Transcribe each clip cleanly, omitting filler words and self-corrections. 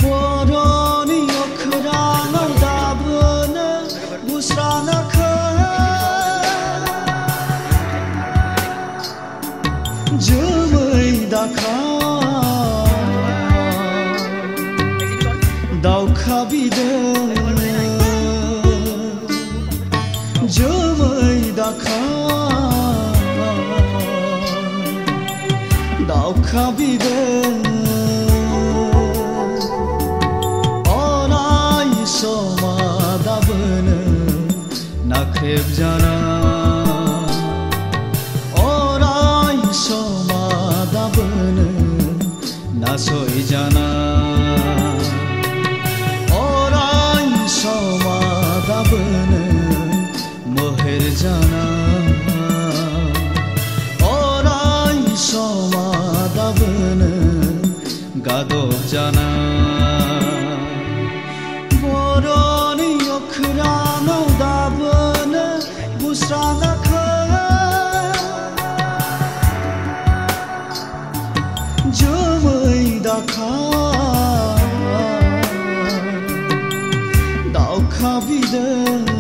Boroni okhrana dabna busrana kha jumai dakha daukha bidana jumai dakha daukha bidana nakreb jana orai somadabn nasoi jana orai somadabn moher jana orai somadabn gadob jana boroni okhrana dabna busrana kha jumai dakha daukha bidana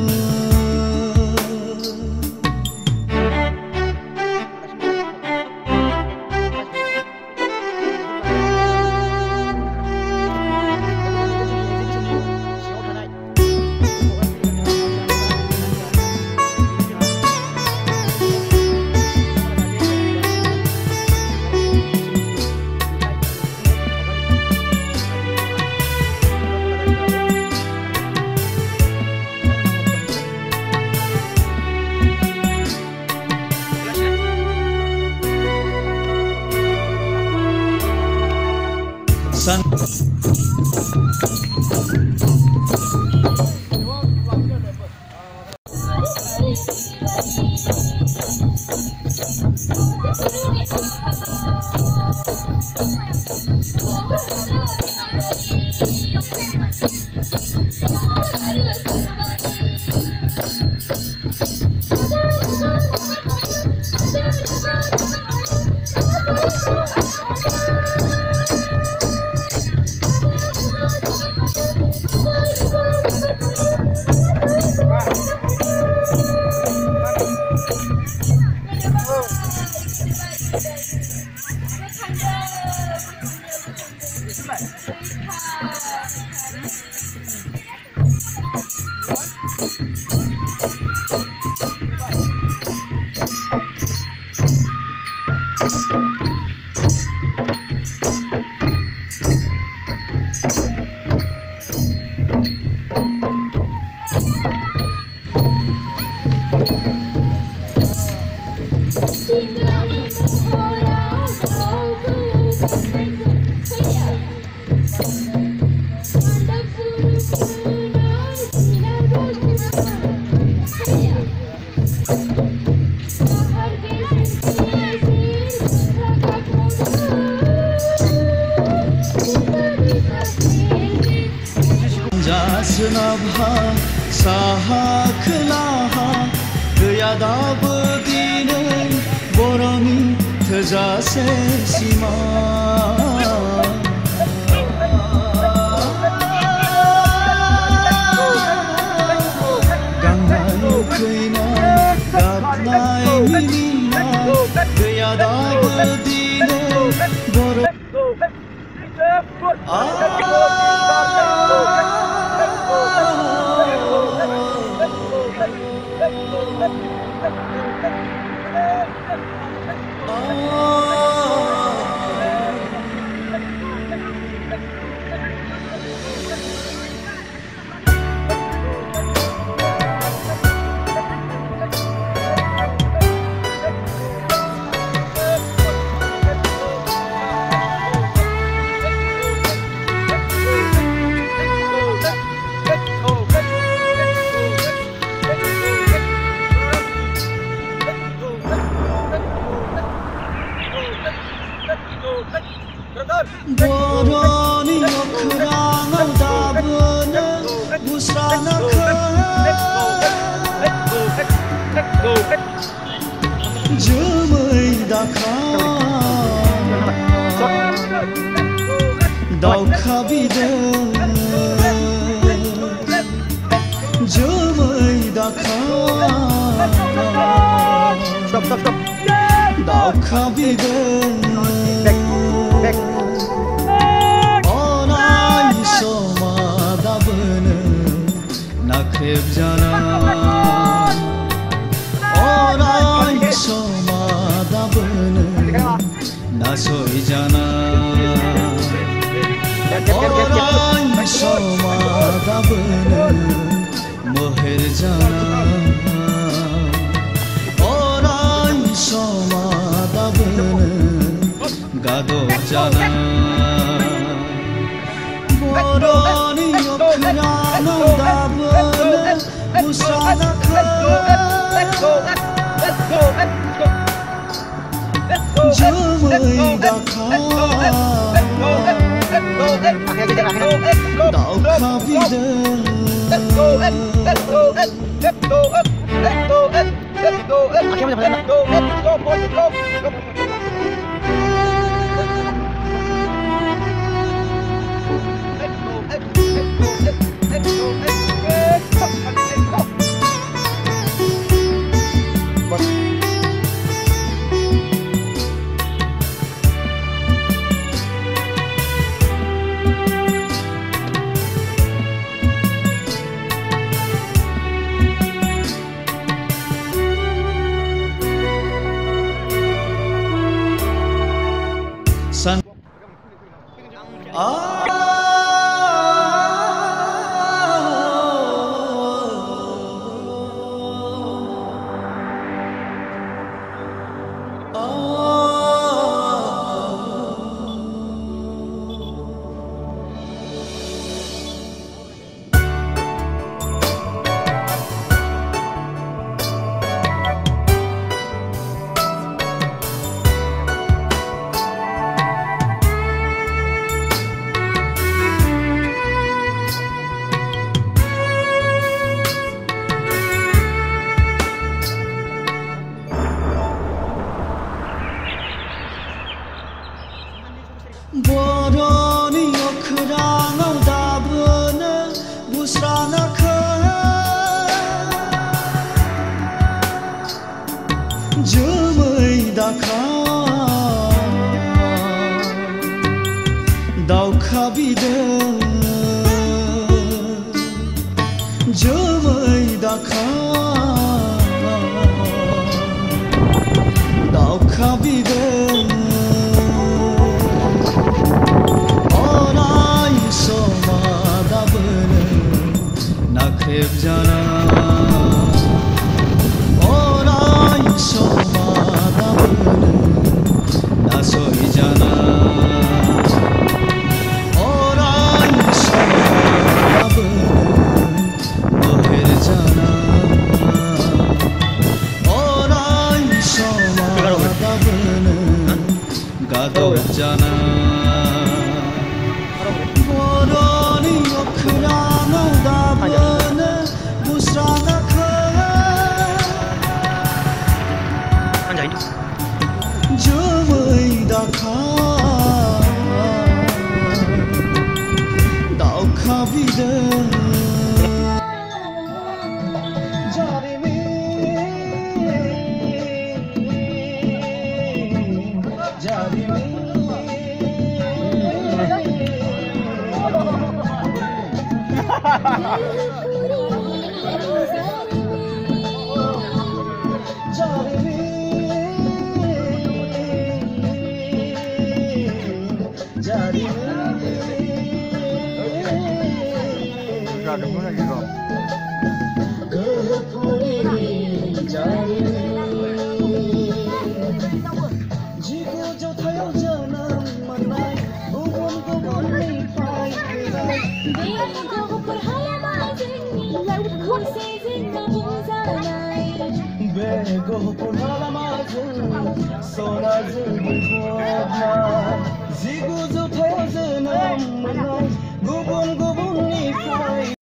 jasnabha sahakhlaha gayadabu dinai boroni thajase sima gangai khaina gapnai minina gayadabu dinai boroni दाउखा बिदै जोमै दाखा दाउखा बिदै array समा दाबोनो नाख्रेबजाना array समा दाबोनो नासयजाना array समा दाबोनो मोहेर जाना अराय समा दाबोनो गादब जाना बर'नि अखोरानो दाबोनो मुस्रानाखौ जोमै दाखा दाउखा बिदै बर'नि अखोराङाव दाबोनो मुस्रानाखौ जोमै दाखा दाउखा बिदै जोमै दाखा दाउखा बिदै नाख्रेबजाना अराय समा दाबोनो नासयजाना अराय समा दाबोनो मोहेर जाना अराय समा दाबोनो गादब जाना बर'नि अखोराङाव दाबोनो मुस्रानाखौ जोमै दाखा दाउखा बिदै Begopun halamazın sonazın gülbona Ziguzu tozun amına Gubun gubun